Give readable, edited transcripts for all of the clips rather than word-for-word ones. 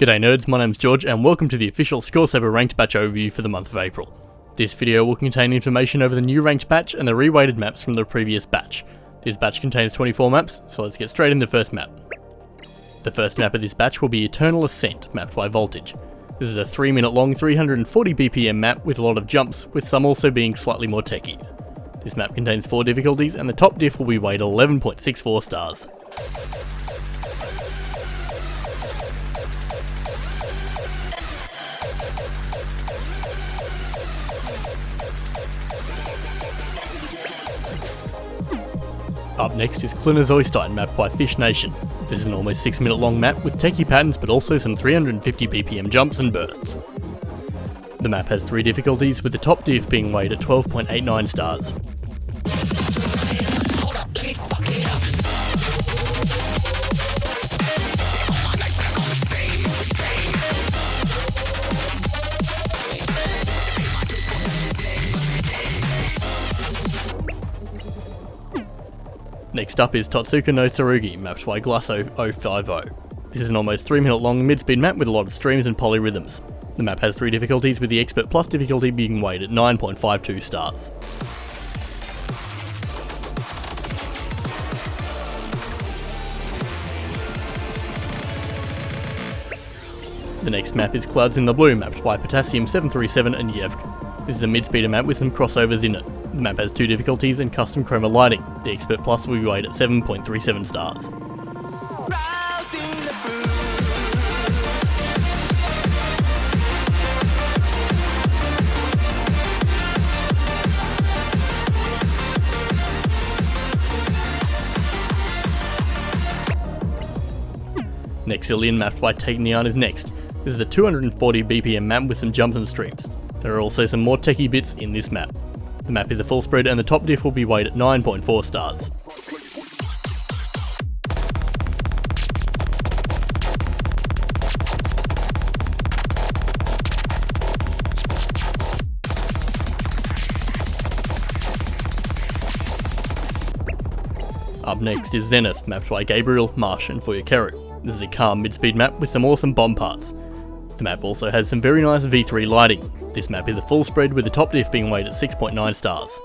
G'day nerds, my name's George and welcome to the official ScoreSaber Ranked batch overview for the month of April. This video will contain information over the new ranked batch and the reweighted maps from the previous batch. This batch contains 24 maps, so let's get straight into the first map. The first map of this batch will be Eternal Ascent, mapped by Voltage. This is a 3-minute long 340 BPM map with a lot of jumps, with some also being slightly more techy. This map contains 4 difficulties and the top diff will be weighted 11.64 stars. Up next is Clinozoisite, mapped by Fish Nation. This is an almost 6-minute long map with techie patterns but also some 350 BPM jumps and bursts. The map has 3 difficulties with the top diff being weighed at 12.89 stars. Next up is Totsuka no Tsurugi, mapped by Glasso050. This is an almost 3-minute long mid-speed map with a lot of streams and polyrhythms. The map has 3 difficulties with the Expert Plus difficulty being weighed at 9.52 stars. The next map is Clouds in the Blue, mapped by Potassium737 and yabje. This is a mid-speeder map with some crossovers in it. The map has 2 difficulties and custom chroma lighting. The Expert Plus will be weighed at 7.37 stars. Nexilion, mapped by Teknologi, is next. This is a 240 BPM map with some jumps and streams. There are also some more techie bits in this map. The map is a full spread and the top diff will be weighed at 9.4 stars. Up next is Zenith, mapped by Gabriel, Marsh and Fuyukeru. This is a calm mid-speed map with some awesome bomb parts. The map also has some very nice V3 lighting. This map is a full spread with the top diff being weighed at 6.9 stars.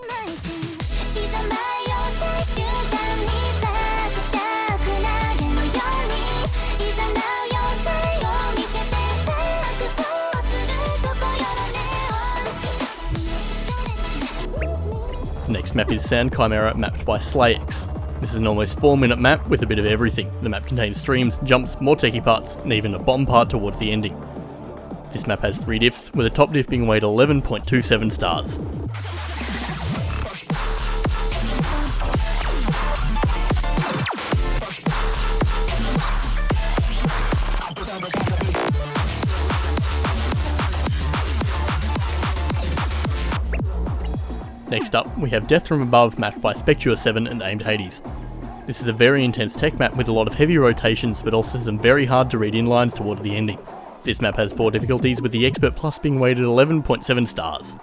The next map is Sand Chimera, mapped by Slayx. This is an almost 4-minute map with a bit of everything. The map contains streams, jumps, more techie parts, and even a bomb part towards the ending. This map has 3 diffs, with the top diff being weighed 11.27 stars. Next up, we have Death from Above, mapped by Spectre7 and Aimed Hades. This is a very intense tech map with a lot of heavy rotations, but also some very hard to read inlines towards the ending. This map has 4 difficulties with the Expert Plus being weighted at 11.7 stars.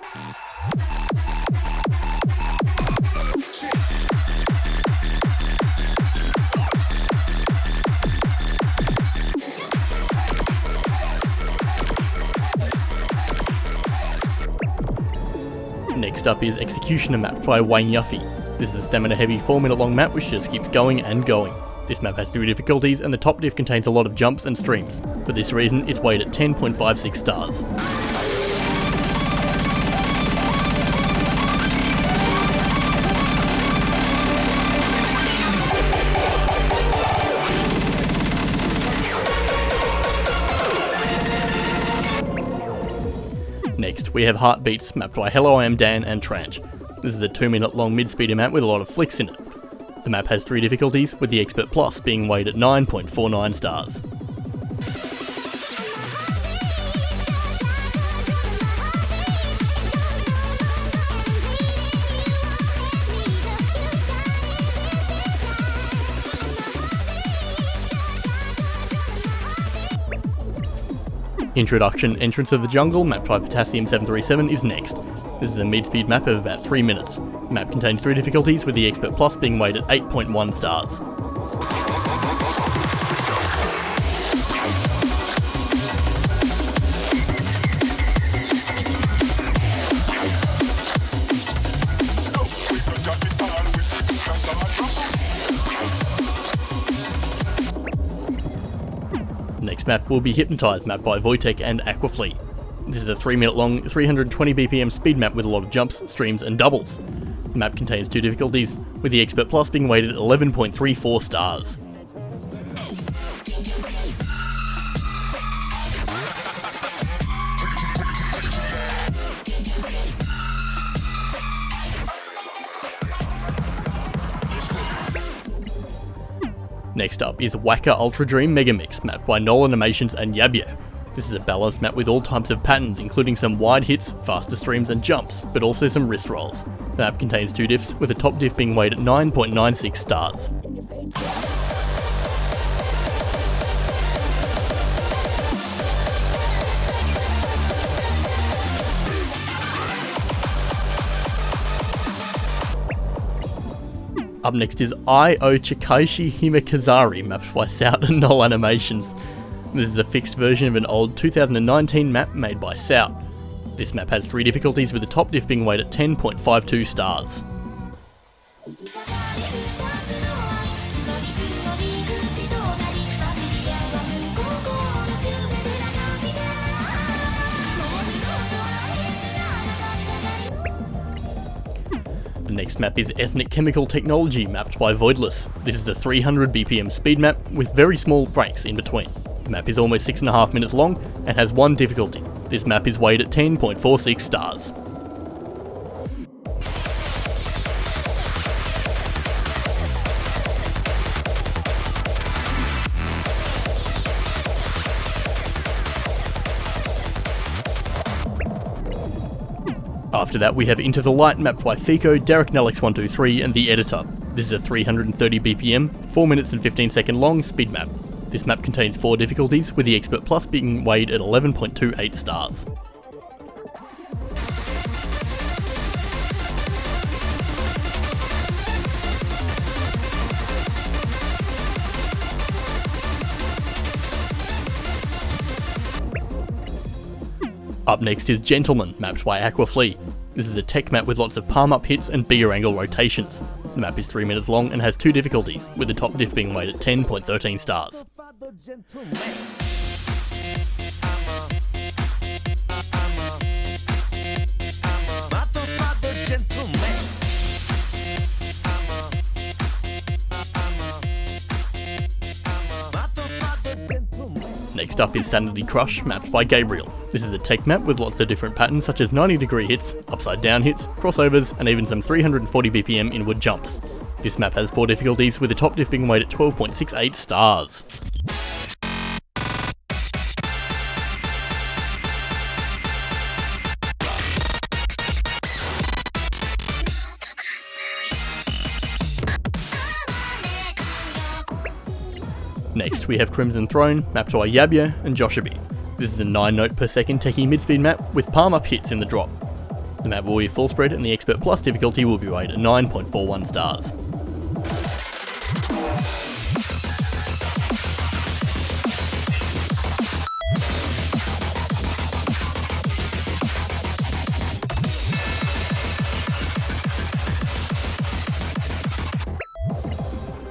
Next up is Executioner, mapped by Wayne Yuffie. This is a stamina heavy 4-minute long map which just keeps going and going. This map has 3 difficulties and the top diff contains a lot of jumps and streams. For this reason, it's weighed at 10.56 stars. Next, we have Heartbeatz, mapped by Hello I Am Dan and Tranch. This is a 2-minute long mid-speeder map with a lot of flicks in it. The map has 3 difficulties, with the Expert Plus being weighed at 9.49 stars. Introduction Entrance of the Jungle, mapped by Potassium737, is next. This is a mid-speed map of about 3 minutes. The map contains 3 difficulties, with the Expert Plus being weighed at 8.1 stars. Next map will be Hypnotize, mapped by Wojtek and Aquafleet. This is a 3-minute long, 320 BPM speed map with a lot of jumps, streams and doubles. The map contains 2 difficulties, with the Expert Plus being weighted at 11.34 stars. Next up is WACCA Ultra Dream MEGAMIX, mapped by Nolan Animations and Yabje. This is a balanced map with all types of patterns, including some wide hits, faster streams and jumps, but also some wrist rolls. The map contains 2 diffs, with the top diff being weighted at 9.96 stars. Up next is I.O. Chikaishi Hime Kazari, mapped by Sout and Null Animations. This is a fixed version of an old 2019 map made by Sout. This map has 3 difficulties, with the top diff being weighted at 10.52 stars. The next map is Ethnic Chemical Teknologi, mapped by Voidless. This is a 300 BPM speed map with very small breaks in between. The map is almost 6.5 minutes long and has 1 difficulty. This map is weighted at 10.46 stars. After that, we have Into the Light, mapped by Fico, Derek Nelix123 and The Editor. This is a 330 BPM, 4 minutes and 15 second long speed map. This map contains 4 difficulties, with the Expert Plus being weighed at 11.28 stars. Up next is Gentleman, mapped by Aquafleet. This is a tech map with lots of palm up hits and bigger angle rotations. The map is 3 minutes long and has 2 difficulties, with the top diff being weighted at 10.13 stars. Next up is Sanity Krush, mapped by Gabriel. This is a tech map with lots of different patterns such as 90-degree hits, upside down hits, crossovers, and even some 340 BPM inward jumps. This map has 4 difficulties, with the top diff being weighted at 12.68 stars. Next, we have Crimson Throne, mapped by Yabje and Joshibi. This is a 9-note per second techie mid-speed map with palm-up hits in the drop. The map will be full spread and the Expert Plus difficulty will be weighted at 9.41 stars.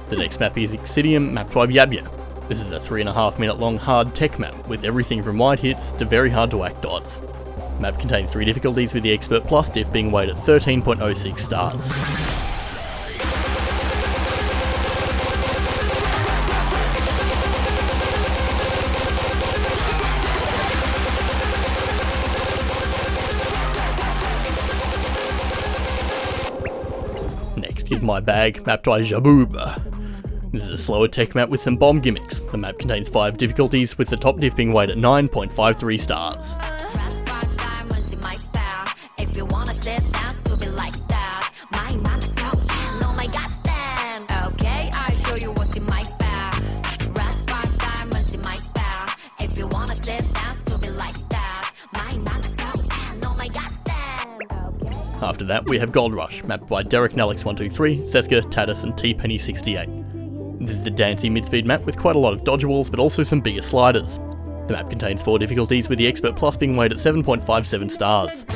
The next map is Exitium, mapped by Yabje. This is a 3.5 minute long hard tech map with everything from wide hits to very hard to whack dots. The map contains 3 difficulties, with the Expert Plus diff being weighted at 13.06 stars. Next is My Bag, mapped by Jaboob. This is a slower tech map with some bomb gimmicks. The map contains 5 difficulties, with the top diff being weighted at 9.53 stars. After that, we have Gold Rush, mapped by Derek Nelix123, Seska, Tatus and T-Penny68. This is the dancey mid-speed map with quite a lot of dodge walls, but also some bigger sliders. The map contains 4 difficulties, with the Expert Plus being weighted at 7.57 stars.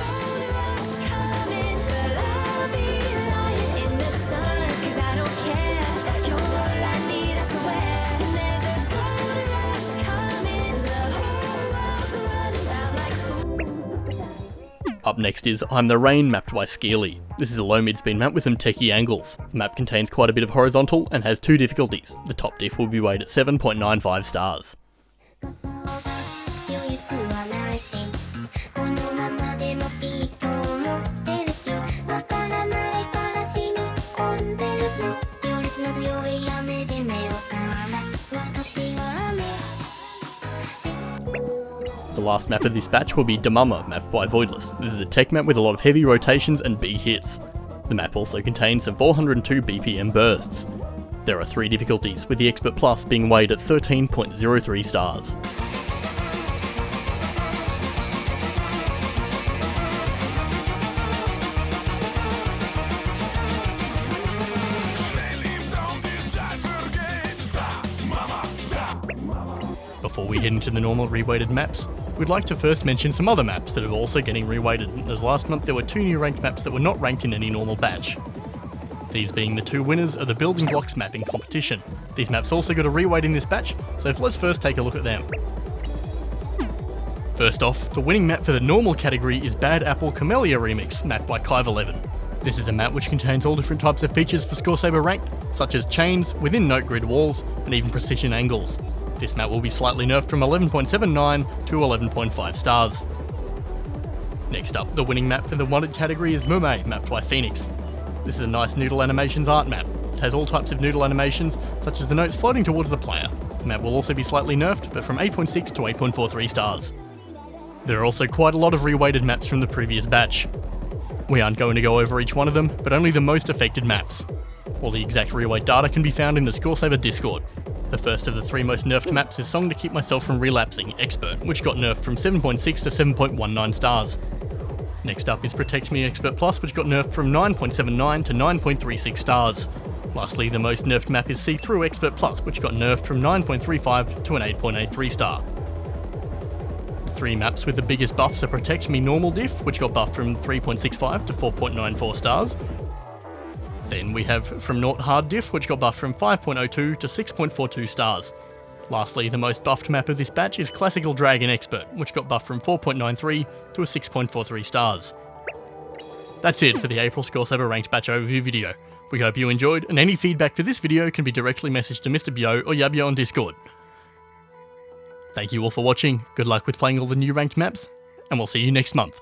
Up next is I'm the Rain, mapped by Skeely. This is a low mid-speed map with some techie angles. The map contains quite a bit of horizontal and has 2 difficulties. The top diff will be weighed at 7.95 stars. The last map of this batch will be Damama, mapped by Voidless. This is a tech map with a lot of heavy rotations and big hits. The map also contains some 402 BPM bursts. There are 3 difficulties, with the Expert Plus being weighed at 13.03 stars. Before we get into the normal reweighted maps, we'd like to first mention some other maps that are also getting reweighted, as last month there were 2 new ranked maps that were not ranked in any normal batch. These being the 2 winners of the Building Blocks mapping competition. These maps also got a reweight in this batch, so let's first take a look at them. First off, the winning map for the normal category is Bad Apple Camellia Remix, mapped by Kive11. This is a map which contains all different types of features for ScoreSaber Ranked, such as chains, within note grid walls, and even precision angles. This map will be slightly nerfed from 11.79 to 11.5 stars. Next up, the winning map for the wanted category is Mume, mapped by Phoenix. This is a nice noodle animations art map. It has all types of noodle animations, such as the notes floating towards the player. The map will also be slightly nerfed, but from 8.6 to 8.43 stars. There are also quite a lot of reweighted maps from the previous batch. We aren't going to go over each one of them, but only the most affected maps. All the exact reweight data can be found in the ScoreSaber Discord. The first of the 3 most nerfed maps is Song to Keep Myself from Relapsing, Expert, which got nerfed from 7.6 to 7.19 stars. Next up is Protect Me Expert Plus, which got nerfed from 9.79 to 9.36 stars. Lastly, the most nerfed map is See Through Expert Plus, which got nerfed from 9.35 to an 8.83 star. The 3 maps with the biggest buffs are Protect Me Normal Diff, which got buffed from 3.65 to 4.94 stars. Then we have From Naught Hard Diff, which got buffed from 5.02 to 6.42 stars. Lastly, the most buffed map of this batch is Classical Dragon Expert, which got buffed from 4.93 to a 6.43 stars. That's it for the April ScoreSaber Ranked batch overview video. We hope you enjoyed, and any feedback for this video can be directly messaged to Mr. Bio or Yabje on Discord. Thank you all for watching, good luck with playing all the new ranked maps, and we'll see you next month.